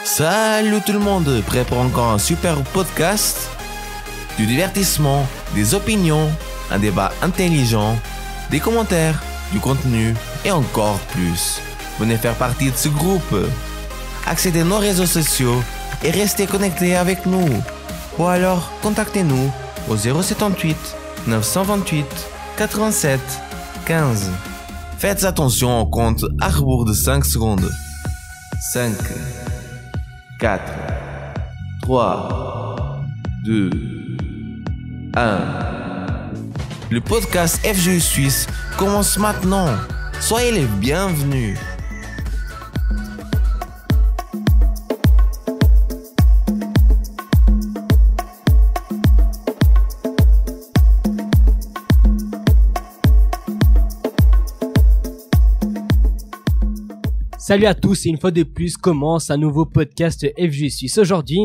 Salut tout le monde, prêt pour encore un super podcast? Du divertissement, des opinions, un débat intelligent, des commentaires, du contenu et encore plus. Venez faire partie de ce groupe. Accédez à nos réseaux sociaux et restez connectés avec nous. Ou alors, contactez-nous au 078 928 87 15. Faites attention, on compte à rebours de 5 secondes. 5, 4, 3, 2, 1. Le podcast FGU Suisse commence maintenant. Soyez les bienvenus. Salut à tous et une fois de plus commence un nouveau podcast FG Suisse. Aujourd'hui,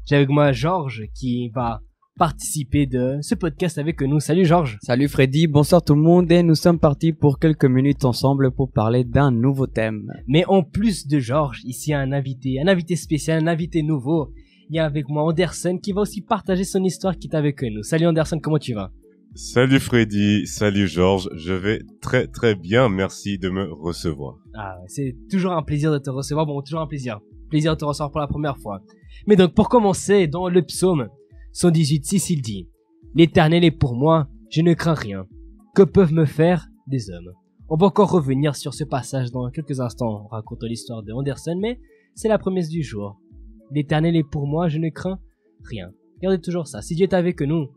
j'ai avec moi Georges qui va participer de ce podcast avec nous. Salut Georges. Salut Freddy, bonsoir tout le monde et nous sommes partis pour quelques minutes ensemble pour parler d'un nouveau thème. Mais en plus de Georges, ici un invité spécial, un invité nouveau. Il y a avec moi Anderson qui va aussi partager son histoire qui est avec nous. Salut Anderson, comment tu vas? Salut Freddy, salut Georges, je vais très bien, merci de me recevoir. Ah, c'est toujours un plaisir de te recevoir, toujours un plaisir de te recevoir pour la première fois. Mais donc pour commencer, dans le psaume 118:6, il dit: L'Éternel est pour moi, je ne crains rien. Que peuvent me faire des hommes? On va encore revenir sur ce passage dans quelques instants, en racontant l'histoire de Anderson, mais c'est la promesse du jour. L'Éternel est pour moi, je ne crains rien. Regardez toujours ça, si Dieu est avec nous,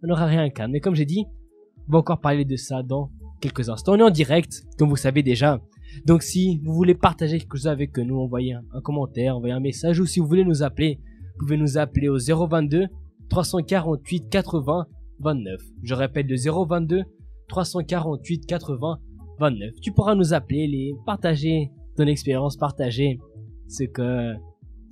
on n'aura rien qu'à. Mais comme j'ai dit, on va encore parler de ça dans quelques instants. On est en direct, comme vous savez déjà. Donc si vous voulez partager quelque chose avec nous, envoyez un commentaire, envoyez un message, ou si vous voulez nous appeler, vous pouvez nous appeler au 022 348 80 29. Je répète, le 022 348 80 29. Tu pourras nous appeler, partager ton expérience, partager ce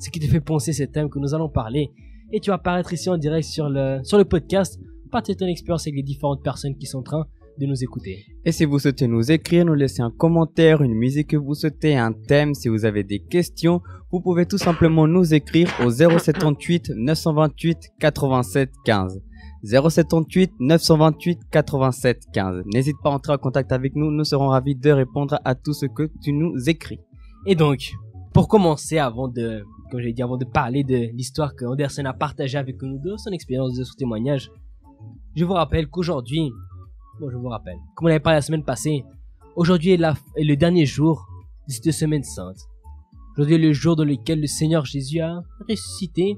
qui te fait penser ce thème que nous allons parler. Et tu vas apparaître ici en direct sur le podcast, partager ton expérience avec les différentes personnes qui sont en train de nous écouter. Et si vous souhaitez nous écrire, nous laisser un commentaire, une musique que vous souhaitez, un thème, si vous avez des questions, vous pouvez tout simplement nous écrire au 078 928 87 15. 078 928 87 15. N'hésite pas à entrer en contact avec nous, nous serons ravis de répondre à tout ce que tu nous écris. Et donc, pour commencer, avant de parler de l'histoire que Anderson a partagée avec nous, de son expérience, de son témoignage, je vous rappelle qu'aujourd'hui, comme on avait parlé la semaine passée, aujourd'hui est le dernier jour de cette semaine sainte. Aujourd'hui est le jour dans lequel le Seigneur Jésus a ressuscité.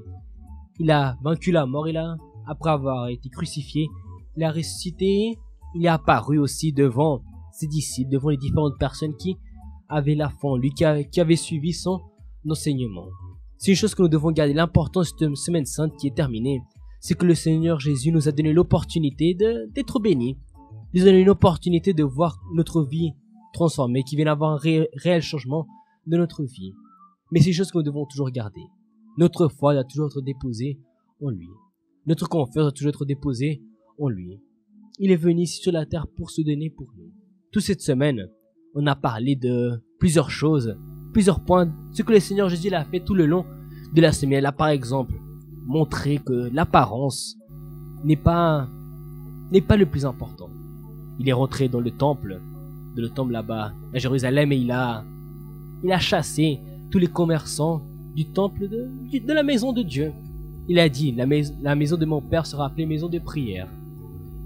Il a vaincu la mort, après avoir été crucifié, il a ressuscité, il est apparu aussi devant ses disciples, devant les différentes personnes qui avaient la foi en lui, qui avaient suivi son enseignement. C'est une chose que nous devons garder, l'importance de cette semaine sainte qui est terminée, c'est que le Seigneur Jésus nous a donné l'opportunité d'être bénis. Il nous a donné une opportunité de voir notre vie transformée, qu'il vienne avoir un réel changement de notre vie. Mais c'est une chose que nous devons toujours garder. Notre foi doit toujours être déposée en lui. Notre confiance doit toujours être déposée en lui. Il est venu ici sur la terre pour se donner pour nous. Toute cette semaine, on a parlé de plusieurs choses, plusieurs points, ce que le Seigneur Jésus a fait tout le long de la semaine. Il a par exemple montré que l'apparence n'est pas le plus important. Il est rentré dans le temple là-bas à Jérusalem, et il a chassé tous les commerçants du temple de la maison de Dieu. Il a dit, la maison de mon père sera appelée maison de prière.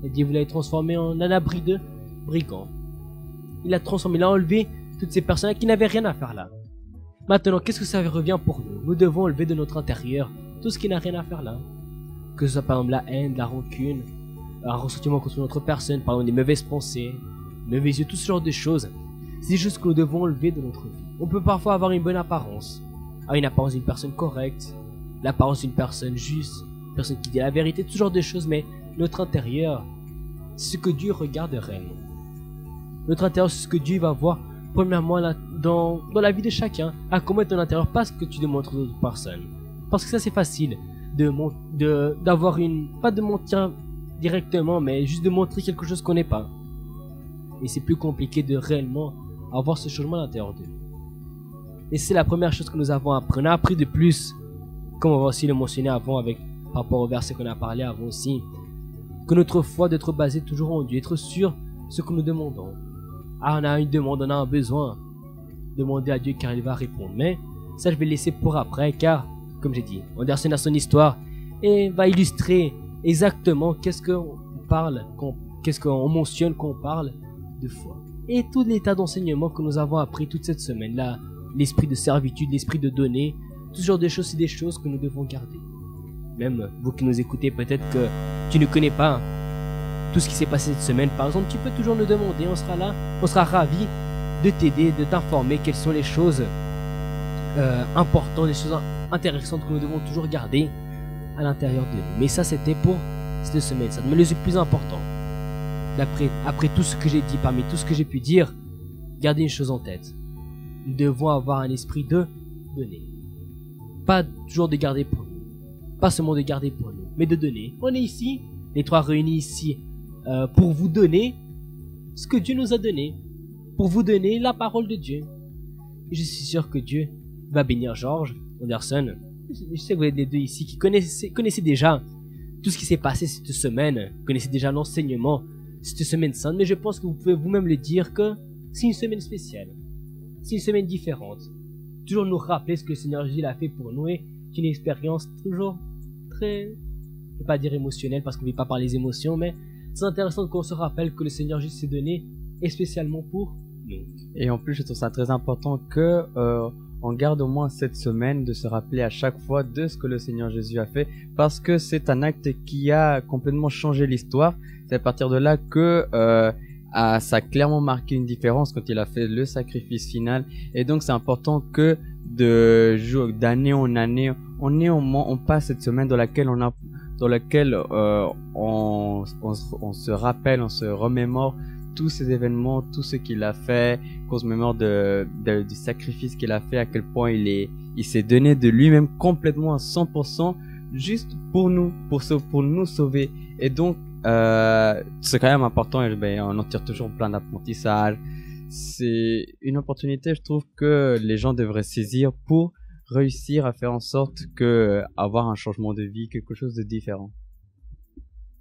Il a dit, vous l'avez transformé en un abri de brigands. Il a enlevé toutes ces personnes qui n'avaient rien à faire là. Maintenant, qu'est-ce que ça revient pour nous? Nous devons enlever de notre intérieur tout ce qui n'a rien à faire là. Que ce soit par exemple la haine, la rancune, un ressentiment contre notre personne, par exemple des mauvaises pensées, mauvais yeux, tout ce genre de choses. C'est des choses que nous devons enlever de notre vie. On peut parfois avoir une bonne apparence. Une apparence d'une personne correcte, l'apparence d'une personne juste, une personne qui dit la vérité, tout ce genre de choses, mais notre intérieur, c'est ce que Dieu regarde réellement. Notre intérieur, c'est ce que Dieu va voir premièrement dans la vie de chacun, à comment est ton intérieur, pas ce que tu démontres aux autres personnes. Parce que ça, c'est facile d'avoir pas de mentir directement, mais juste de montrer quelque chose qu'on n'est pas. Et c'est plus compliqué de réellement avoir ce changement à l'intérieur de nous. Et c'est la première chose que nous avons appris. On a appris de plus, comme on va aussi le mentionner avant avec, par rapport au verset qu'on a parlé avant aussi, que notre foi doit être basée toujours en Dieu, être sûr de ce que nous demandons. Ah, on a une demande, on a un besoin. Demander à Dieu car il va répondre. Mais ça, je vais laisser pour après car, comme j'ai dit, Anderson a son histoire et va illustrer exactement qu'est-ce qu'on parle, qu'est-ce qu'on mentionne quand on parle de foi. Et tout l'état d'enseignement que nous avons appris toute cette semaine-là, l'esprit de servitude, l'esprit de donner, tout ce genre de choses, c'est des choses que nous devons garder. Même vous qui nous écoutez, peut-être que tu ne connais pas tout ce qui s'est passé cette semaine, par exemple, tu peux toujours nous demander, on sera là, on sera ravis de t'aider, de t'informer quelles sont les choses importantes, les choses intéressantes que nous devons toujours garder à l'intérieur de nous. Mais ça, c'était pour cette semaine, ça. Mais le plus important, après tout ce que j'ai dit, parmi tout ce que j'ai pu dire, gardez une chose en tête. Nous devons avoir un esprit de donner. Pas toujours de garder pour nous. Pas seulement de garder pour nous, mais de donner. On est ici, les trois réunis ici, pour vous donner ce que Dieu nous a donné. Pour vous donner la parole de Dieu. Et je suis sûr que Dieu va bénir Georges, Anderson. Je sais que vous êtes les deux ici qui connaissez déjà tout ce qui s'est passé cette semaine. Connaissez déjà l'enseignement cette semaine sainte. Mais je pense que vous pouvez vous-même le dire que c'est une semaine spéciale. C'est une semaine différente. Toujours nous rappeler ce que le Seigneur Jésus a fait pour nous et c'est une expérience toujours très, je ne vais pas dire émotionnelle parce qu'on ne vit pas par les émotions, mais c'est intéressant qu'on se rappelle que le Seigneur Jésus s'est donné et spécialement pour nous. Et en plus, je trouve ça très important que on garde au moins cette semaine de se rappeler à chaque fois de ce que le Seigneur Jésus a fait, parce que c'est un acte qui a complètement changé l'histoire. C'est à partir de là que ça a clairement marqué une différence quand il a fait le sacrifice final. Et donc c'est important que d'année en année, on passe cette semaine dans laquelle on se rappelle, on se remémore tous ces événements, tout ce qu'il a fait, qu'on se mémore du sacrifice qu'il a fait, à quel point il s'est donné de lui-même complètement à 100% juste pour nous, pour nous sauver. Et donc c'est quand même important, et on en tire toujours plein d'apprentissages. C'est une opportunité, je trouve, que les gens devraient saisir pour réussir à faire en sorte que avoir un changement de vie, quelque chose de différent.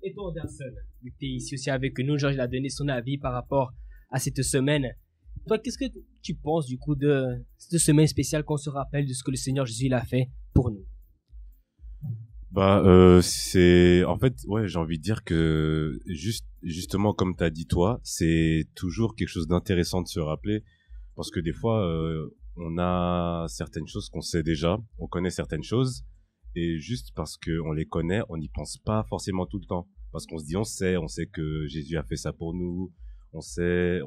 Et toi, Anderson, tu es ici aussi avec nous. Georges a donné son avis par rapport à cette semaine. Toi, qu'est-ce que tu penses du coup de cette semaine spéciale qu'on se rappelle de ce que le Seigneur Jésus a fait pour nous? C'est en fait, ouais, j'ai envie de dire que justement comme t'as dit toi, c'est toujours quelque chose d'intéressant de se rappeler, parce que des fois on a certaines choses qu'on sait déjà, on connaît certaines choses, et juste parce que on les connaît, on n'y pense pas forcément tout le temps, parce qu'on se dit on sait que Jésus a fait ça pour nous, on sait,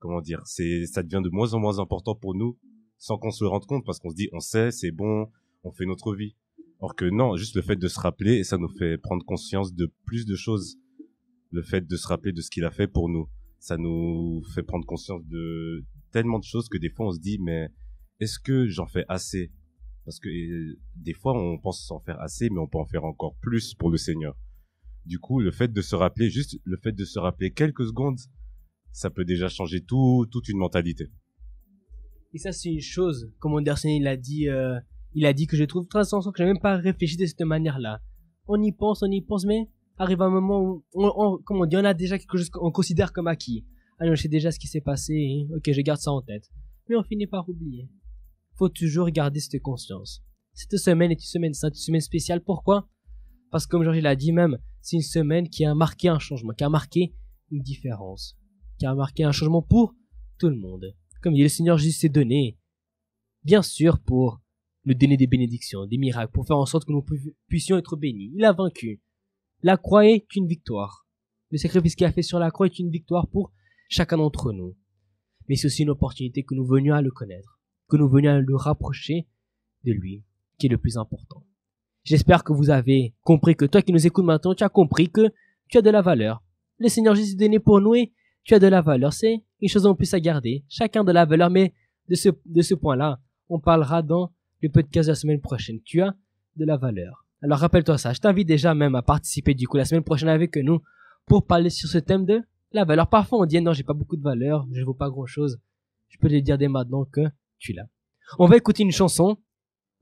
comment dire, ça devient de moins en moins important pour nous sans qu'on se rende compte, parce qu'on se dit on sait, c'est bon, on fait notre vie. Or que non, juste le fait de se rappeler, et ça nous fait prendre conscience de plus de choses. Le fait de se rappeler de ce qu'il a fait pour nous, ça nous fait prendre conscience de tellement de choses que des fois on se dit, mais est-ce que j'en fais assez? Parce que des fois on pense s'en faire assez, mais on peut en faire encore plus pour le Seigneur. Du coup, le fait de se rappeler, juste le fait de se rappeler quelques secondes, ça peut déjà changer toute une mentalité. Et ça, c'est une chose, comme Anderson il a dit que je trouve très intéressant, que j'ai même pas réfléchi de cette manière-là. On y pense, mais arrive un moment où on a déjà quelque chose qu'on considère comme acquis. Alors, je sais déjà ce qui s'est passé, ok, je garde ça en tête. Mais on finit par oublier. Faut toujours garder cette conscience. Cette semaine est une semaine sainte, une semaine spéciale. Pourquoi? Parce que comme Georges l'a dit même, c'est une semaine qui a marqué un changement, qui a marqué une différence, qui a marqué un changement pour tout le monde. Comme dit le Seigneur Jésus s'est donné, bien sûr, pour nous donner des bénédictions, des miracles, pour faire en sorte que nous puissions être bénis. Il a vaincu. La croix est une victoire. Le sacrifice qu'il a fait sur la croix est une victoire pour chacun d'entre nous. Mais c'est aussi une opportunité que nous venions à le connaître, que nous venions à le rapprocher de lui, qui est le plus important. J'espère que vous avez compris, que toi qui nous écoutes maintenant, tu as compris que tu as de la valeur. Le Seigneur Jésus est donné pour nous et tu as de la valeur. C'est une chose en plus à garder. Chacun de la valeur, mais de ce point-là, on parlera dans le podcast de la semaine prochaine. Tu as de la valeur. Alors rappelle-toi ça. Je t'invite déjà même à participer du coup la semaine prochaine avec nous pour parler sur ce thème de la valeur. Parfois on dit non, j'ai pas beaucoup de valeur, je vaux pas grand-chose. je peux te dire dès maintenant que tu l'as. On va écouter une chanson.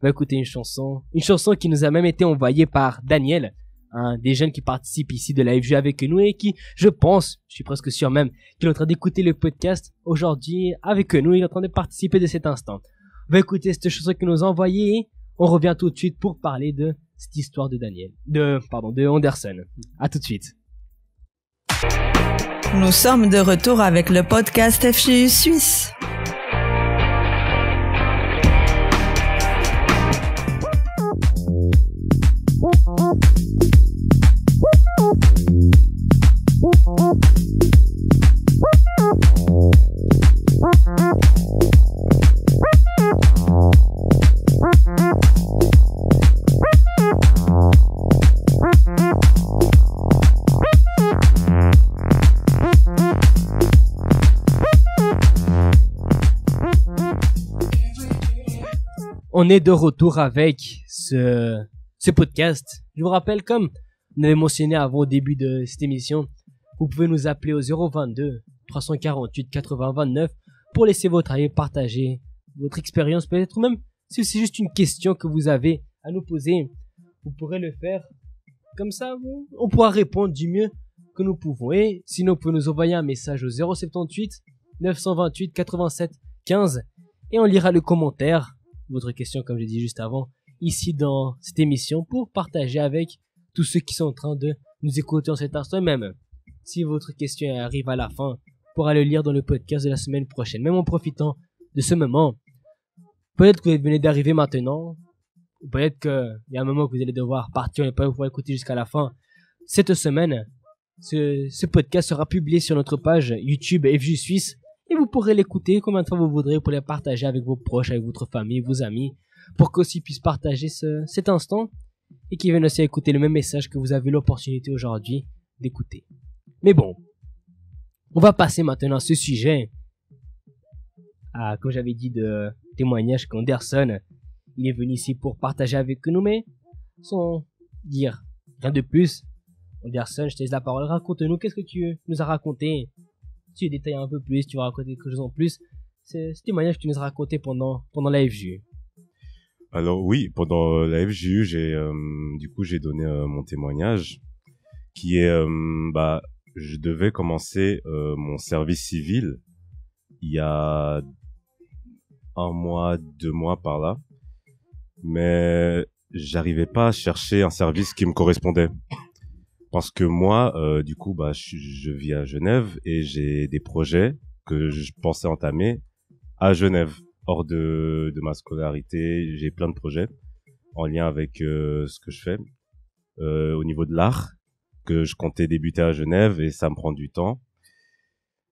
Une chanson qui nous a même été envoyée par Daniel, un des jeunes qui participe ici de la FG avec nous et qui, je suis presque sûr même, qu'il est en train d'écouter le podcast aujourd'hui avec nous. Il est en train de participer de cet instant. On va écouter cette chanson qu'il nous a envoyée et on revient tout de suite pour parler de cette histoire de de Anderson. À tout de suite. Nous sommes de retour avec le podcast FGU Suisse. On est de retour avec ce podcast. Je vous rappelle, comme on avait mentionné avant au début de cette émission, vous pouvez nous appeler au 022 348 80 29 pour laisser votre avis, partager votre expérience, peut-être même si c'est juste une question que vous avez à nous poser, vous pourrez le faire. Comme ça, on pourra répondre du mieux que nous pouvons. Et sinon, vous pouvez nous envoyer un message au 078 928 87 15 et on lira le commentaire, votre question comme j'ai dit juste avant, ici dans cette émission pour partager avec tous ceux qui sont en train de nous écouter en cet instant. Et même si votre question arrive à la fin, on pourra le lire dans le podcast de la semaine prochaine. Même en profitant de ce moment, peut-être que vous venez d'arriver maintenant, ou peut-être qu'il y a un moment que vous allez devoir partir et pas pouvoir écouter jusqu'à la fin. Cette semaine, ce podcast sera publié sur notre page YouTube FG Suisse et vous pourrez l'écouter combien de fois vous voudrez pour le partager avec vos proches, avec votre famille, vos amis, pour qu'aussi puissent partager cet instant et qu'ils viennent aussi écouter le même message que vous avez l'opportunité aujourd'hui d'écouter. Mais bon, on va passer maintenant à ce sujet, comme j'avais dit, de témoignage qu'Anderson, il est venu ici pour partager avec nous, mais sans dire rien de plus. Anderson, je te laisse la parole, raconte-nous, qu'est-ce que tu nous as raconté? Tu détailles un peu plus, tu vas raconter quelque chose en plus. C'est ce témoignage que tu nous as raconté pendant la FGU. Alors oui, pendant la FGU, j'ai donné mon témoignage qui est, je devais commencer mon service civil il y a 1 mois, 2 mois par là, mais j'arrivais pas à chercher un service qui me correspondait. Parce que moi, je vis à Genève et j'ai des projets que je pensais entamer à Genève. Hors de ma scolarité, j'ai plein de projets en lien avec ce que je fais au niveau de l'art, que je comptais débuter à Genève et ça me prend du temps.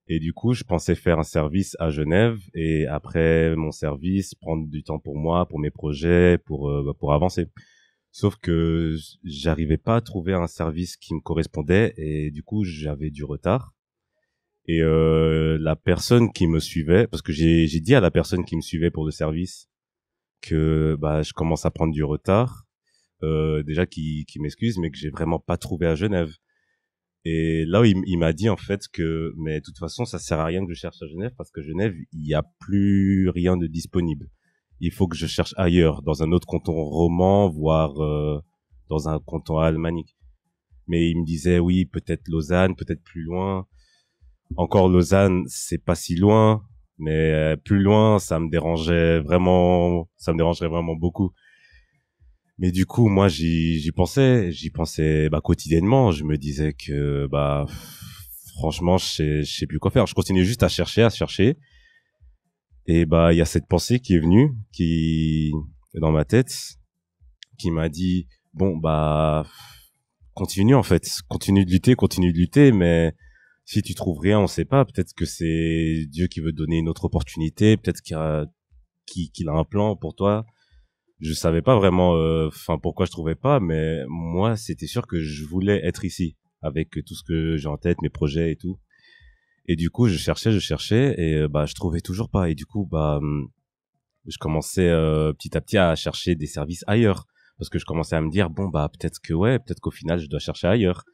Et du coup, je pensais faire un service à Genève et après mon service, prendre du temps pour moi, pour mes projets, pour avancer. Sauf que j'arrivais pas à trouver un service qui me correspondait et du coup j'avais du retard. Et la personne qui me suivait, parce que j'ai dit à la personne qui me suivait pour le service que je commence à prendre du retard, déjà qui m'excuse, mais que j'ai vraiment pas trouvé à Genève. Et là il m'a dit en fait que mais de toute façon ça sert à rien que je cherche à Genève parce que Genève il y a plus rien de disponible. Il faut que je cherche ailleurs, dans un autre canton roman, voire dans un canton alémanique. Mais il me disait, oui, peut-être Lausanne, peut-être plus loin. Encore Lausanne, c'est pas si loin, mais plus loin, ça me dérangerait vraiment beaucoup. Mais du coup, moi, j'y pensais quotidiennement. Je me disais que, franchement, je sais plus quoi faire. Je continue juste à chercher. Et il y a cette pensée qui est venue, dans ma tête, qui m'a dit, continue de lutter, mais si tu trouves rien, on sait pas, peut-être que c'est Dieu qui veut te donner une autre opportunité, peut-être qu'il a un plan pour toi. Je savais pas vraiment, pourquoi je trouvais pas, mais moi, c'était sûr que je voulais être ici, avec tout ce que j'ai en tête, mes projets et tout. Et du coup, je cherchais et je trouvais toujours pas. Et du coup, je commençais petit à petit à chercher des services ailleurs parce que je commençais à me dire peut-être qu'au final je dois chercher ailleurs.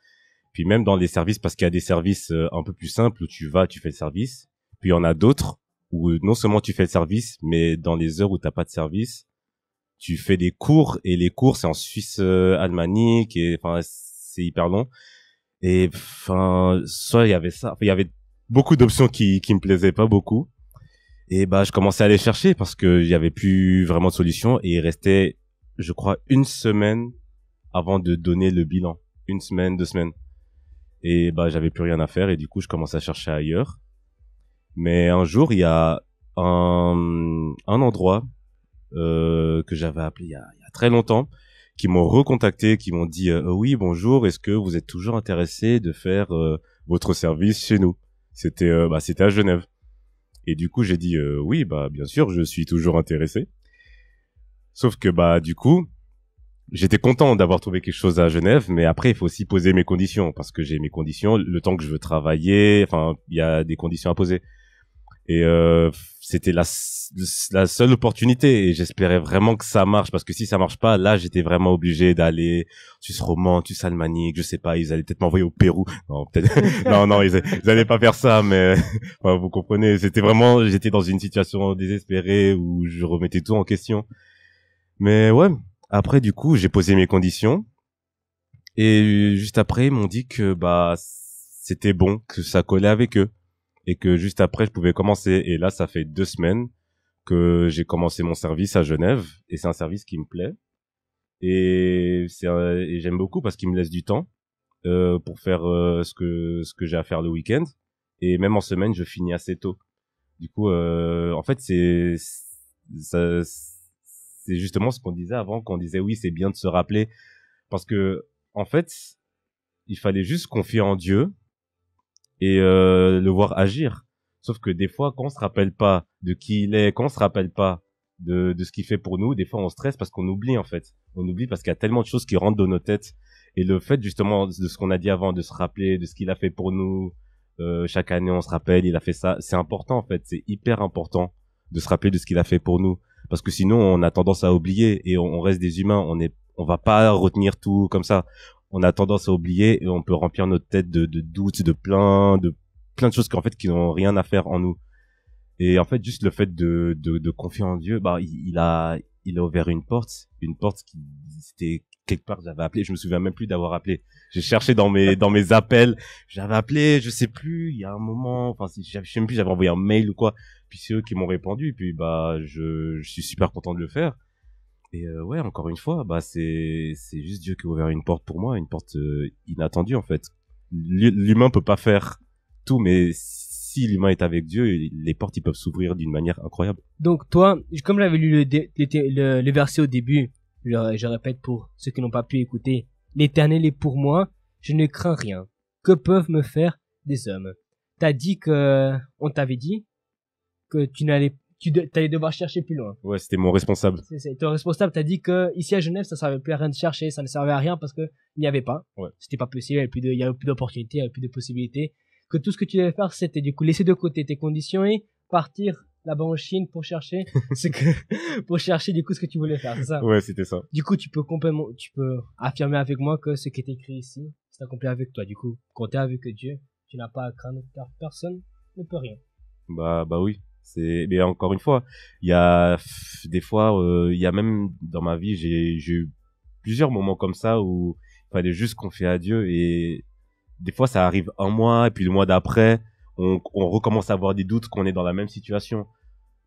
Puis même dans les services, parce qu'il y a des services un peu plus simples où tu fais le service. Puis il y en a d'autres où non seulement tu fais le service, mais dans les heures où t'as pas de service, tu fais des cours, et les cours c'est en Suisse alémanique, et enfin c'est hyper long. Et enfin soit il y avait ça, il y avait beaucoup d'options qui me plaisaient pas beaucoup. Et bah je commençais à aller chercher parce que il y avait plus vraiment de solution, et il restait, je crois, 1 semaine avant de donner le bilan. 1 semaine, 2 semaines. Et bah j'avais plus rien à faire, et du coup je commençais à chercher ailleurs. Mais un jour il y a un endroit que j'avais appelé il y a très longtemps, qui m'ont recontacté, qui m'ont dit oui bonjour, est-ce que vous êtes toujours intéressé de faire votre service chez nous? C'était à Genève. Et du coup j'ai dit oui bah bien sûr, je suis toujours intéressé. Sauf que bah du coup j'étais content d'avoir trouvé quelque chose à Genève, mais après il faut aussi poser mes conditions, parce que j'ai mes conditions, le temps que je veux travailler, enfin il y a des conditions à poser. Et c'était la seule opportunité, et j'espérais vraiment que ça marche, parce que si ça marche pas, là j'étais vraiment obligé d'aller Suisse romande, Suisse alémanique, je sais pas, ils allaient peut-être m'envoyer au Pérou. Non, peut-être non, ils allaient pas faire ça, mais enfin, vous comprenez, j'étais dans une situation désespérée où je remettais tout en question. Mais ouais, après du coup, j'ai posé mes conditions, et juste après ils m'ont dit que bah c'était bon, que ça collait avec eux, et que juste après je pouvais commencer. Et là ça fait 2 semaines que j'ai commencé mon service à Genève, et c'est un service qui me plaît, et et j'aime beaucoup parce qu'il me laisse du temps pour faire ce que j'ai à faire le week-end, et même en semaine je finis assez tôt. Du coup en fait c'est justement ce qu'on disait avant, qu'on disait oui c'est bien de se rappeler, parce que en fait il fallait juste confier en Dieu et le voir agir. Sauf que des fois, quand on se rappelle pas de qui il est, quand on se rappelle pas de ce qu'il fait pour nous, des fois on stresse parce qu'on oublie en fait. On oublie parce qu'il y a tellement de choses qui rentrent dans nos têtes. Et le fait justement de ce qu'on a dit avant, de se rappeler de ce qu'il a fait pour nous, chaque année on se rappelle, il a fait ça, c'est important en fait, c'est hyper important de se rappeler de ce qu'il a fait pour nous. Parce que sinon on a tendance à oublier, et on reste des humains, on va pas retenir tout comme ça. On a tendance à oublier, et on peut remplir notre tête de doutes, de plein de choses qui n'ont rien à faire en nous. Et en fait, juste le fait de confier en Dieu, bah, il a ouvert une porte qui, c'était quelque part, j'avais appelé, je me souviens même plus d'avoir appelé. J'ai cherché dans mes appels, j'avais appelé, je sais plus, il y a un moment, enfin, je sais même plus, j'avais envoyé un mail ou quoi. Puis c'est eux qui m'ont répondu, et puis bah, je suis super content de le faire. Et ouais, encore une fois, bah c'est juste Dieu qui a ouvert une porte pour moi, une porte inattendue en fait. L'humain peut pas faire tout, mais si l'humain est avec Dieu, les portes ils peuvent s'ouvrir d'une manière incroyable. Donc toi, comme j'avais lu le verset au début, je répète pour ceux qui n'ont pas pu écouter, l'Éternel est pour moi, je ne crains rien. Que peuvent me faire des hommes? On t'avait dit que tu allais devoir chercher plus loin. Ouais, c'était mon responsable. Ton responsable t'a dit que ici à Genève, ça servait plus à rien de chercher, ça ne servait à rien parce que il n'y avait pas. Ouais. C'était pas possible, il y avait plus d'opportunités, il y avait plus de possibilités. Que tout ce que tu devais faire, c'était du coup laisser de côté tes conditions et partir là-bas en Chine pour chercher pour chercher du coup ce que tu voulais faire, c'est ça? Ouais, c'était ça. Du coup, tu peux affirmer avec moi que ce qui est écrit ici, c'est accompli avec toi. Du coup, quand t'es avec Dieu, tu n'as pas à craindre, car personne ne peut rien. Bah oui. Mais encore une fois, il y a des fois, il y a même dans ma vie, j'ai eu plusieurs moments comme ça où il fallait juste confier à Dieu, et des fois ça arrive un mois, et puis le mois d'après, on recommence à avoir des doutes qu'on est dans la même situation.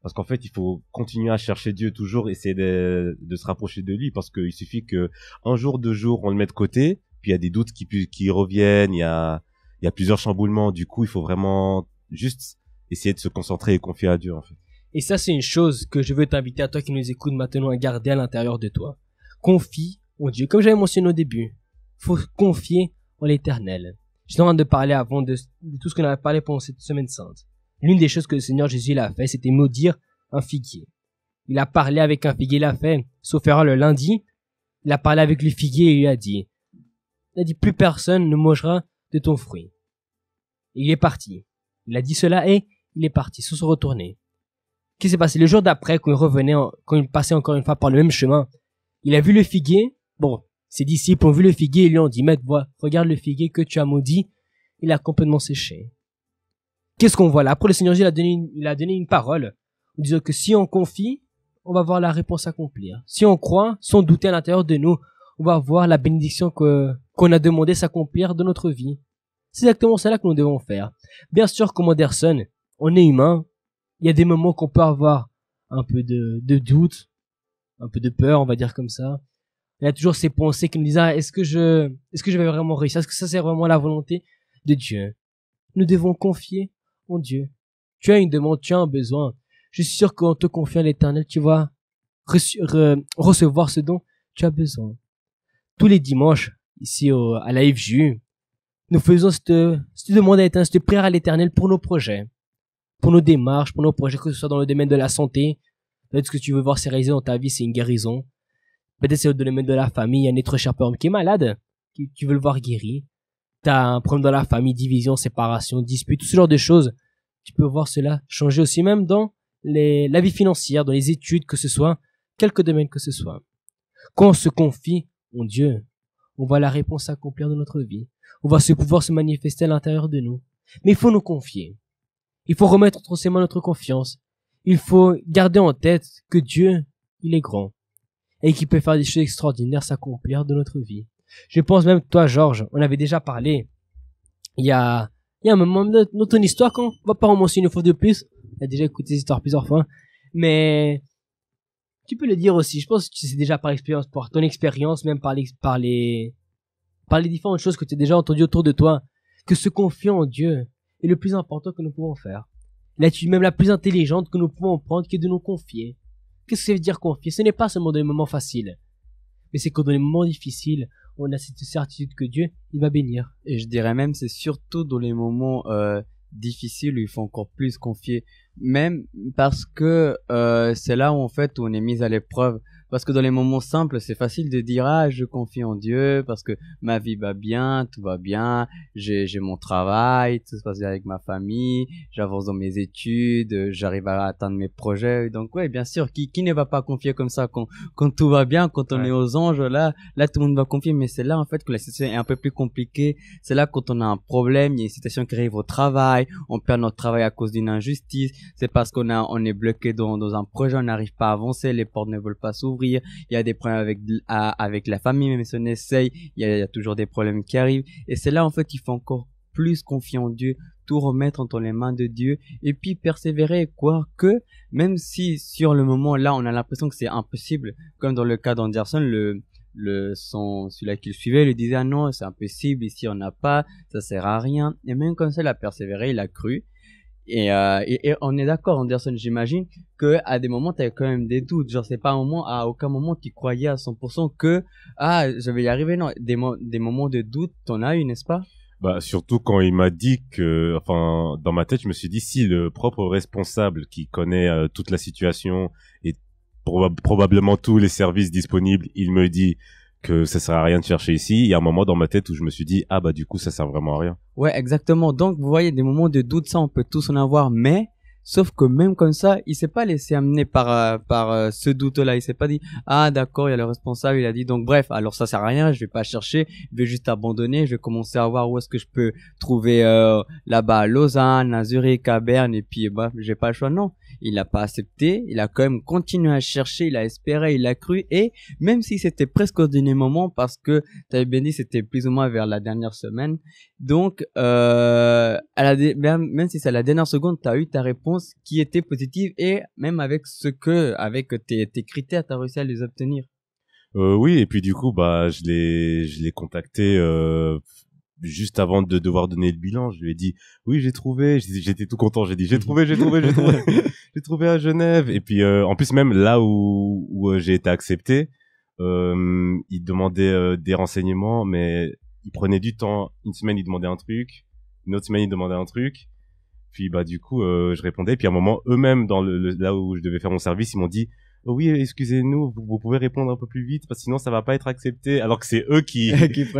Parce qu'en fait, il faut continuer à chercher Dieu, toujours essayer de se rapprocher de lui, parce qu'il suffit que un jour, 2 jours, on le met de côté, puis il y a des doutes qui reviennent, il y a plusieurs chamboulements. Du coup, il faut vraiment juste essayer de se concentrer et confier à Dieu, en fait. Et ça, c'est une chose que je veux t'inviter à toi qui nous écoutes maintenant à garder à l'intérieur de toi. Confie en Dieu. Comme j'avais mentionné au début, faut confier en l'Éternel. J'étais en train de parler avant de tout ce qu'on avait parlé pendant cette semaine sainte. L'une des choses que le Seigneur Jésus il a fait, c'était maudire un figuier. Il a parlé avec un figuier, il a fait, sauf erreur le lundi, il a parlé avec le figuier et il a dit, plus personne ne mangera de ton fruit. Et il est parti. Il a dit cela et il est parti, sans se retourner. Qu'est-ce qui s'est passé? Le jour d'après, quand il passait encore une fois par le même chemin, il a vu le figuier. Bon, ses disciples ont vu le figuier et lui ont dit, Maître, regarde le figuier que tu as maudit, il a complètement séché. qu'est-ce qu'on voit là? Après, le Seigneur Jésus, il a donné une parole, en disant que si on confie, on va voir la réponse s'accomplir. Si on croit, sans douter à l'intérieur de nous, on va voir la bénédiction qu'on a demandé s'accomplir dans notre vie. C'est exactement cela que nous devons faire. Bien sûr, comme Anderson, on est humain. Il y a des moments qu'on peut avoir un peu de doute, un peu de peur, on va dire comme ça. Il y a toujours ces pensées qui nous disent, est-ce que je vais vraiment réussir? Est-ce que ça c'est vraiment la volonté de Dieu? Nous devons confier en Dieu. Tu as une demande, tu as un besoin. Je suis sûr qu'en te confiant à l'Éternel, tu vas recevoir ce dont tu as besoin. Tous les dimanches, ici à la FJU, nous faisons cette demande à l'Éternel, cette prière à l'Éternel pour nos projets, pour nos démarches, pour nos projets, que ce soit dans le domaine de la santé. Peut-être que tu veux voir se réaliser dans ta vie, c'est une guérison. Peut-être c'est dans le domaine de la famille, il y a un être cher homme qui est malade, tu veux le voir guéri. T'as un problème dans la famille, division, séparation, dispute, tout ce genre de choses. Tu peux voir cela changer aussi, même dans la vie financière, dans les études, que ce soit, quelque domaine que ce soit. Quand on se confie en Dieu, on voit la réponse s'accomplir dans notre vie. On va pouvoir se manifester à l'intérieur de nous. Mais il faut nous confier. Il faut remettre entre ses mains notre confiance. Il faut garder en tête que Dieu, il est grand. Et qu'il peut faire des choses extraordinaires s'accomplir dans notre vie. Je pense même, toi, Georges, on avait déjà parlé. Il y a un moment de ton histoire qu'on va pas en mentionner une fois de plus. On a déjà écouté ces histoires plusieurs fois. Mais, tu peux le dire aussi. Je pense que tu sais déjà par expérience, par ton expérience, même par les différentes choses que tu as déjà entendues autour de toi, que se confier en Dieu est le plus important que nous pouvons faire. L'attitude même la plus intelligente que nous pouvons prendre, qui est de nous confier. Qu'est-ce que ça veut dire confier? Ce n'est pas seulement dans les moments faciles, mais c'est que dans les moments difficiles, on a cette certitude que Dieu, il va bénir. Et je dirais même, c'est surtout dans les moments difficiles où il faut encore plus confier. Même parce que c'est là où en fait où on est mis à l'épreuve. Parce que dans les moments simples, c'est facile de dire je confie en Dieu parce que ma vie va bien, tout va bien, j'ai mon travail, tout se passe bien avec ma famille, j'avance dans mes études, j'arrive à atteindre mes projets. Donc ouais, bien sûr, qui ne va pas confier comme ça quand tout va bien, quand on est aux anges, là tout le monde va confier. Mais c'est là en fait que la situation est un peu plus compliquée. C'est là quand on a un problème, il y a une situation qui arrive au travail, on perd notre travail à cause d'une injustice. C'est parce on est bloqué dans un projet, on n'arrive pas à avancer, les portes ne veulent pas s'ouvrir. Il y a des problèmes avec la famille, même si on essaye, il y a toujours des problèmes qui arrivent. Et c'est là, en fait, il faut encore plus confier en Dieu, tout remettre entre les mains de Dieu, et puis persévérer, croire que, même si sur le moment là, on a l'impression que c'est impossible, comme dans le cas d'Anderson, celui-là qu'il suivait, il lui disait, non, c'est impossible, ici on n'a pas, ça sert à rien. Et même comme ça, il a persévéré, il a cru. Et on est d'accord, Anderson, j'imagine que à des moments t'avais quand même des doutes, genre c'est pas à aucun moment tu croyais à 100% que je vais y arriver. Non, des moments de doute, t'en as eu, n'est-ce pas? Bah surtout quand il m'a dit que, enfin, dans ma tête je me suis dit, si le propre responsable qui connaît toute la situation et probablement tous les services disponibles, il me dit que ça sert à rien de chercher ici, il y a un moment dans ma tête où je me suis dit, bah du coup ça sert vraiment à rien. Ouais, exactement. Donc vous voyez, des moments de doute, ça on peut tous en avoir, mais sauf que même comme ça, il s'est pas laissé amener par ce doute-là. Il s'est pas dit, d'accord, il y a le responsable, il a dit, donc bref, alors ça sert à rien, je vais pas chercher, je vais juste abandonner, je vais commencer à voir où est-ce que je peux trouver là-bas à Lausanne, à Zurich, à Berne, et puis j'ai pas le choix. Non, il a pas accepté, il a quand même continué à chercher, il a espéré, il a cru, et même si c'était presque au dernier moment, parce que t'avais bien dit, c'était plus ou moins vers la dernière semaine, donc même si c'est à la dernière seconde, t'as eu ta réponse qui était positive, et même avec tes critères, t'as réussi à les obtenir. Oui, et puis du coup, je l'ai contacté juste avant de devoir donner le bilan. Je lui ai dit, oui, j'ai trouvé. J'étais tout content. J'ai dit, j'ai trouvé. J'ai trouvé à Genève. Et puis en plus, même là où j'ai été accepté, il demandait des renseignements, mais il prenait du temps. Une semaine, il demandait un truc. Une autre semaine, il demandait un truc. Puis du coup je répondais, puis à un moment eux-mêmes dans là où je devais faire mon service, ils m'ont dit oui, excusez-nous, vous pouvez répondre un peu plus vite parce que sinon ça va pas être accepté, alors que c'est eux qui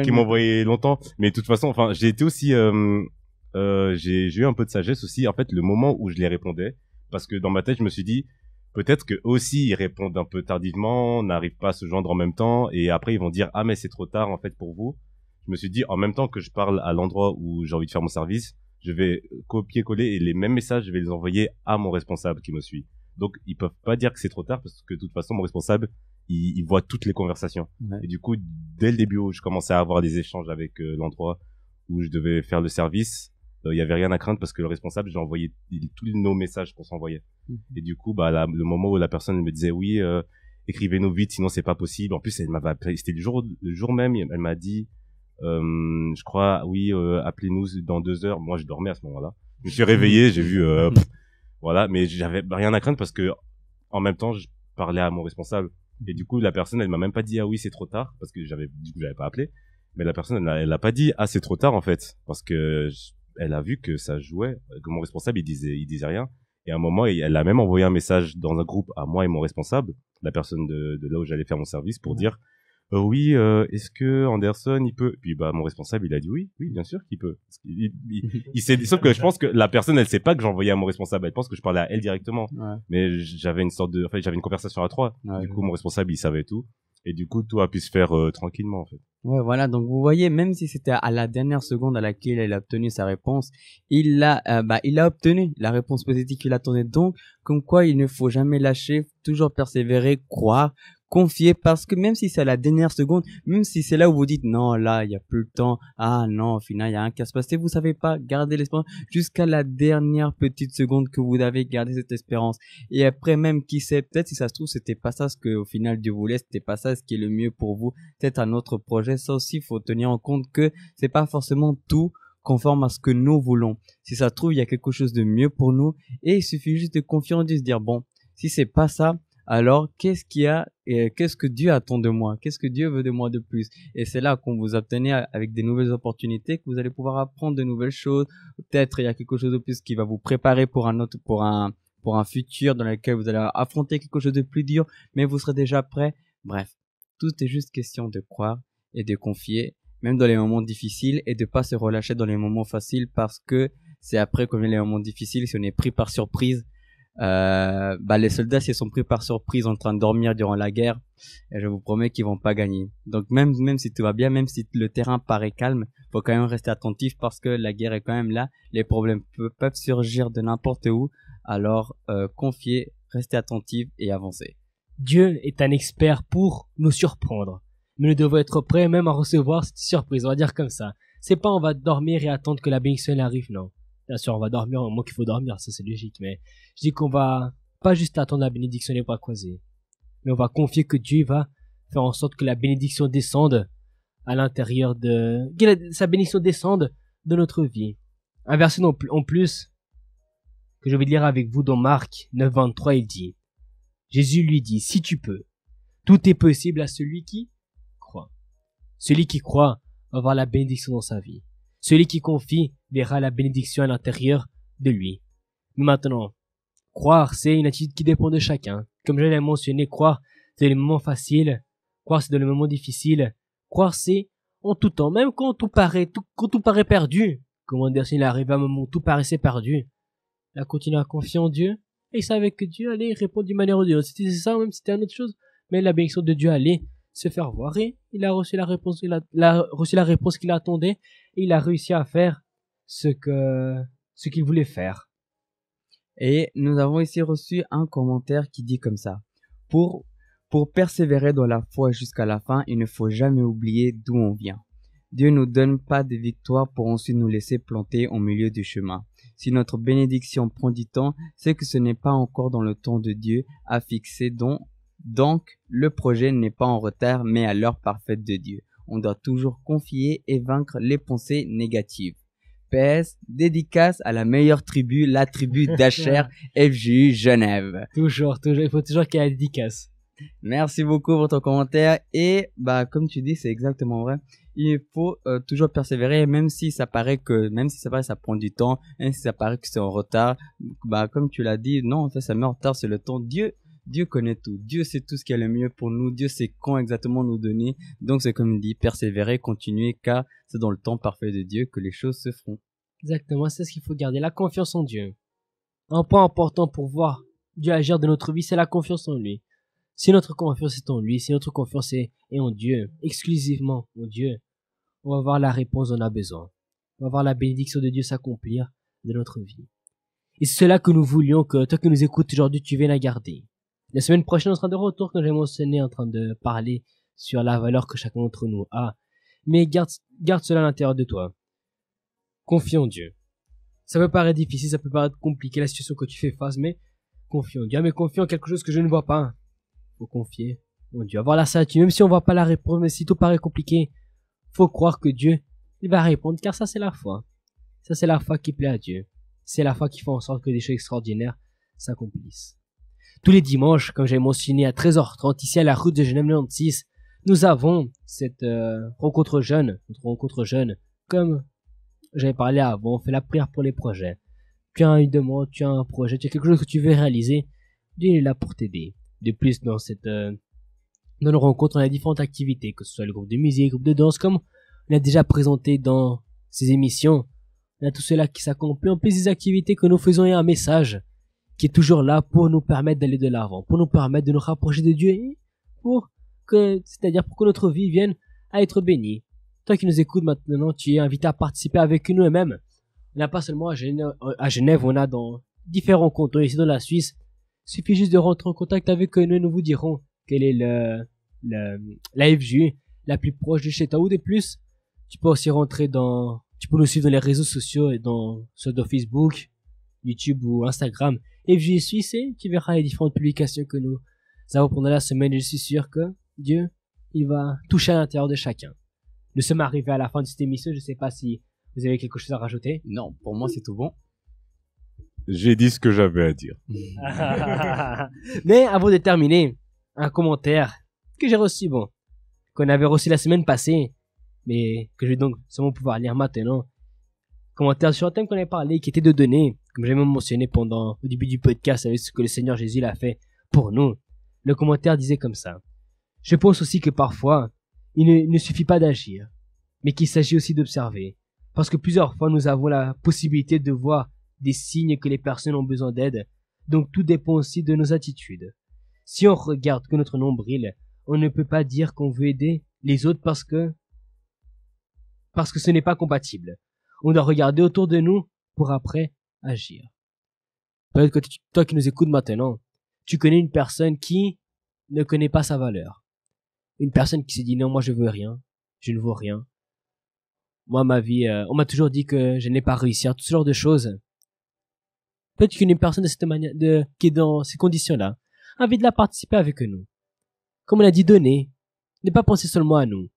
m'envoyaient longtemps. Mais de toute façon, enfin, j'ai été aussi j'ai eu un peu de sagesse aussi en fait le moment où je les répondais, parce que dans ma tête je me suis dit peut-être que aussi ils répondent un peu tardivement, n'arrivent pas à se joindre en même temps, et après ils vont dire mais c'est trop tard en fait pour vous. Je me suis dit en même temps que je parle à l'endroit où j'ai envie de faire mon service, je vais copier-coller et les mêmes messages, je vais les envoyer à mon responsable qui me suit. Donc, ils peuvent pas dire que c'est trop tard parce que de toute façon, mon responsable, il voit toutes les conversations. Ouais. Et du coup, dès le début où je commençais à avoir des échanges avec l'endroit où je devais faire le service, il y avait rien à craindre parce que le responsable, j'ai envoyé tous nos messages qu'on s'envoyait. Et du coup, le moment où la personne me disait oui, écrivez-nous vite, sinon c'est pas possible. En plus, elle m'avait appelé, c'était le jour même, elle m'a dit, je crois, oui, appelez-nous dans 2 heures. Moi, je dormais à ce moment-là. Je me suis réveillé, j'ai vu, voilà, mais j'avais rien à craindre parce que en même temps, je parlais à mon responsable. Et du coup, la personne, elle m'a même pas dit ah oui, c'est trop tard parce que j'avais pas appelé. Mais la personne, elle a pas dit ah c'est trop tard en fait parce que elle a vu que ça jouait, que mon responsable il disait rien. Et à un moment, elle a même envoyé un message dans un groupe à moi et mon responsable, la personne de là où j'allais faire mon service, pour dire oui, est-ce que Anderson il peut. Puis mon responsable il a dit oui, bien sûr qu'il peut. Il s'est sauf que je pense que la personne elle sait pas que j'envoyais à mon responsable, elle pense que je parlais à elle directement. Ouais. Mais j'avais une conversation à 3. Ouais, du coup mon responsable il savait tout. Et du coup, tout a pu se faire tranquillement, en fait. Ouais, voilà. Donc, vous voyez, même si c'était à la dernière seconde à laquelle il a obtenu sa réponse, il a obtenu la réponse positive qu'il attendait. Donc, comme quoi, il ne faut jamais lâcher, toujours persévérer, croire, confier, parce que même si c'est à la dernière seconde, même si c'est là où vous dites non, là, il y a plus le temps, ah non, au final, il y a un qui va se passer, vous savez pas, gardez l'espoir jusqu'à la dernière petite seconde que vous avez gardé cette espérance. Et après, même, qui sait, peut-être si ça se trouve, c'était pas ça ce que, au final, Dieu voulait, c'était pas ça ce qui est le mieux pour vous, peut-être un autre projet. Ça aussi, il faut tenir en compte que c'est pas forcément tout conforme à ce que nous voulons. Si ça se trouve, il y a quelque chose de mieux pour nous, et il suffit juste de confier en Dieu, se dire bon, si c'est pas ça, alors qu'est-ce qu'il y a et qu'est-ce que Dieu attend de moi? Qu'est-ce que Dieu veut de moi de plus? Et c'est là qu'on vous obtenez avec des nouvelles opportunités, que vous allez pouvoir apprendre de nouvelles choses. Peut-être il y a quelque chose de plus qui va vous préparer pour un futur dans lequel vous allez affronter quelque chose de plus dur, mais vous serez déjà prêt. Bref, tout est juste question de croire et de confier, même dans les moments difficiles, et de pas se relâcher dans les moments faciles, parce que c'est après qu'on vient les moments difficiles, si on est pris par surprise. Les soldats s'ils sont pris par surprise en train de dormir durant la guerre, et je vous promets qu'ils vont pas gagner. Donc même si tout va bien, même si le terrain paraît calme, faut quand même rester attentif parce que la guerre est quand même là, les problèmes peuvent surgir de n'importe où. Alors confiez, restez attentif et avancez. Dieu est un expert pour nous surprendre, mais nous devons être prêts même à recevoir cette surprise, on va dire comme ça. C'est pas on va dormir et attendre que la bénédiction arrive, non. Bien sûr, on va dormir au moment qu'il faut dormir, ça c'est logique, mais je dis qu'on va pas juste attendre la bénédiction les bras croisés, mais on va confier que Dieu va faire en sorte que la bénédiction descende à l'intérieur sa bénédiction descende de notre vie. Un verset en plus que je vais lire avec vous dans Marc 9:23, il dit, Jésus lui dit, si tu peux, tout est possible à celui qui croit. Celui qui croit va avoir la bénédiction dans sa vie. Celui qui confie verra la bénédiction à l'intérieur de lui. Mais maintenant, croire, c'est une attitude qui dépend de chacun. Comme je l'ai mentionné, croire, c'est dans les moments faciles. Croire, c'est dans les moments difficiles. Croire, c'est en tout temps. Même quand tout paraît perdu. Comme Anderson, il arrive à un moment où tout paraissait perdu. Il a continué à confier en Dieu. Et il savait que Dieu allait répondre d'une manière ou d'une autre. C'était ça, même si c'était une autre chose. Mais la bénédiction de Dieu allait se faire voir, et il a reçu la réponse, qu'il attendait, et il a réussi à faire ce qu'il voulait faire. Et nous avons ici reçu un commentaire qui dit comme ça: pour persévérer dans la foi jusqu'à la fin, il ne faut jamais oublier d'où on vient. Dieu nous donne pas de victoire pour ensuite nous laisser planter au milieu du chemin. Si notre bénédiction prend du temps, c'est que ce n'est pas encore dans le temps de Dieu à fixer. Donc, le projet n'est pas en retard, mais à l'heure parfaite de Dieu. On doit toujours confier et vaincre les pensées négatives. PS, dédicace à la meilleure tribu, la tribu d'Acher, FJU Genève. Toujours, il faut toujours qu'il y ait la dédicace. Merci beaucoup pour ton commentaire. Et comme tu dis, c'est exactement vrai. Il faut toujours persévérer, même si ça paraît ça prend du temps, même si ça paraît que c'est en retard. Comme tu l'as dit, non, en fait, ça met en retard, c'est le temps. Dieu connaît tout. Dieu sait tout ce qui est le mieux pour nous. Dieu sait quand exactement nous donner. Donc, c'est comme il dit, persévérer, continuer, car c'est dans le temps parfait de Dieu que les choses se feront. Exactement, c'est ce qu'il faut garder, la confiance en Dieu. Un point important pour voir Dieu agir de notre vie, c'est la confiance en lui. Si notre confiance est en lui, si notre confiance est en Dieu, exclusivement en Dieu, on va avoir la réponse dont on a besoin. on va voir la bénédiction de Dieu s'accomplir de notre vie. Et c'est cela que nous voulions que toi qui nous écoutes aujourd'hui, tu viennes à garder. La semaine prochaine, on sera de retour, comme j'ai mentionné, en train de parler sur la valeur que chacun d'entre nous a. Mais garde cela à l'intérieur de toi. Confie en Dieu. Ça peut paraître difficile, ça peut paraître compliqué, la situation que tu fais face, mais confie en Dieu. Mais confie en quelque chose que je ne vois pas. Faut confier en Dieu. Avoir la certitude, même si on voit pas la réponse, mais si tout paraît compliqué, faut croire que Dieu, il va répondre, car ça c'est la foi. Ça c'est la foi qui plaît à Dieu. C'est la foi qui fait en sorte que des choses extraordinaires s'accomplissent. Tous les dimanches, comme j'ai mentionné à 13h30, ici à la route de Genève 96, nous avons cette rencontre jeune, notre rencontre jeune, comme j'avais parlé avant, on fait la prière pour les projets. Tu as une demande, tu as un projet, tu as quelque chose que tu veux réaliser, Dieu est là pour t'aider. De plus, dans nos rencontres, on a différentes activités, que ce soit le groupe de musique, le groupe de danse, comme on a déjà présenté dans ces émissions. On a tout cela qui s'accomplit, en plus des activités que nous faisons et un message qui est toujours là pour nous permettre d'aller de l'avant, pour nous permettre de nous rapprocher de Dieu et c'est-à-dire pour que notre vie vienne à être bénie. Toi qui nous écoutes maintenant, tu es invité à participer avec nous et même. On n'a pas seulement à Genève, on a dans différents cantons ici dans la Suisse. Il suffit juste de rentrer en contact avec nous et nous vous dirons quelle est la FJU la plus proche de chez toi ou de plus. Tu peux aussi tu peux nous suivre dans les réseaux sociaux et sur Facebook, YouTube ou Instagram. FJU Suisse et tu verras les différentes publications que nous avons pendant la semaine et je suis sûr que Dieu, il va toucher à l'intérieur de chacun. Nous sommes arrivés à la fin de cette émission. Je ne sais pas si vous avez quelque chose à rajouter. Non, pour moi c'est tout bon. J'ai dit ce que j'avais à dire. Mais avant de terminer, un commentaire que j'ai reçu, qu'on avait reçu la semaine passée, mais que je vais donc sûrement pouvoir lire maintenant. Commentaire sur un thème qu'on avait parlé, qui était de donner, comme j'ai même mentionné au début du podcast, avec ce que le Seigneur Jésus l'a fait pour nous. Le commentaire disait comme ça. Je pense aussi que parfois, il ne suffit pas d'agir, mais qu'il s'agit aussi d'observer. Parce que plusieurs fois, nous avons la possibilité de voir des signes que les personnes ont besoin d'aide. Donc tout dépend aussi de nos attitudes. Si on regarde que notre nombril, on ne peut pas dire qu'on veut aider les autres parce que ce n'est pas compatible. On doit regarder autour de nous pour après agir. Peut-être que toi qui nous écoutes maintenant, tu connais une personne qui ne connaît pas sa valeur. Une personne qui s'est dit non, moi je veux rien, je ne vaux rien. Moi, ma vie, on m'a toujours dit que je n'ai pas réussi à tout ce genre de choses. Peut-être qu'une personne de cette manière, qui est dans ces conditions-là, a envie de la participer avec nous. Comme on a dit, donner, ne pas penser seulement à nous.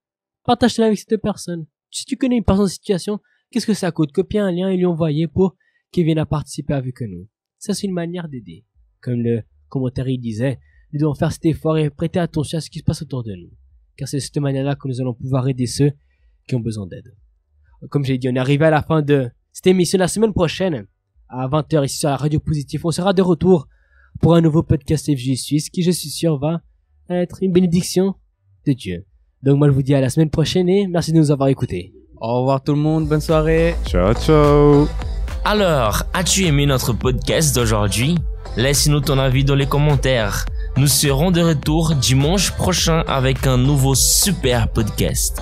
Partage cela avec cette personne. Si tu connais une personne en situation, qu'est-ce que ça coûte? Copier un lien et lui envoyer pour qu'il vienne à participer avec nous. Ça, c'est une manière d'aider. Comme le commentaire il disait, nous devons faire cet effort et prêter attention à ce qui se passe autour de nous. Car c'est de cette manière-là que nous allons pouvoir aider ceux qui ont besoin d'aide. Comme j'ai dit, on est arrivé à la fin de cette émission. La semaine prochaine, à 20h ici sur la Radio Positif, on sera de retour pour un nouveau podcast FJ Suisse qui, je suis sûr, va être une bénédiction de Dieu. Donc moi, je vous dis à la semaine prochaine et merci de nous avoir écoutés. Au revoir tout le monde, bonne soirée. Ciao, ciao. Alors, as-tu aimé notre podcast d'aujourd'hui? Laisse-nous ton avis dans les commentaires. Nous serons de retour dimanche prochain avec un nouveau super podcast.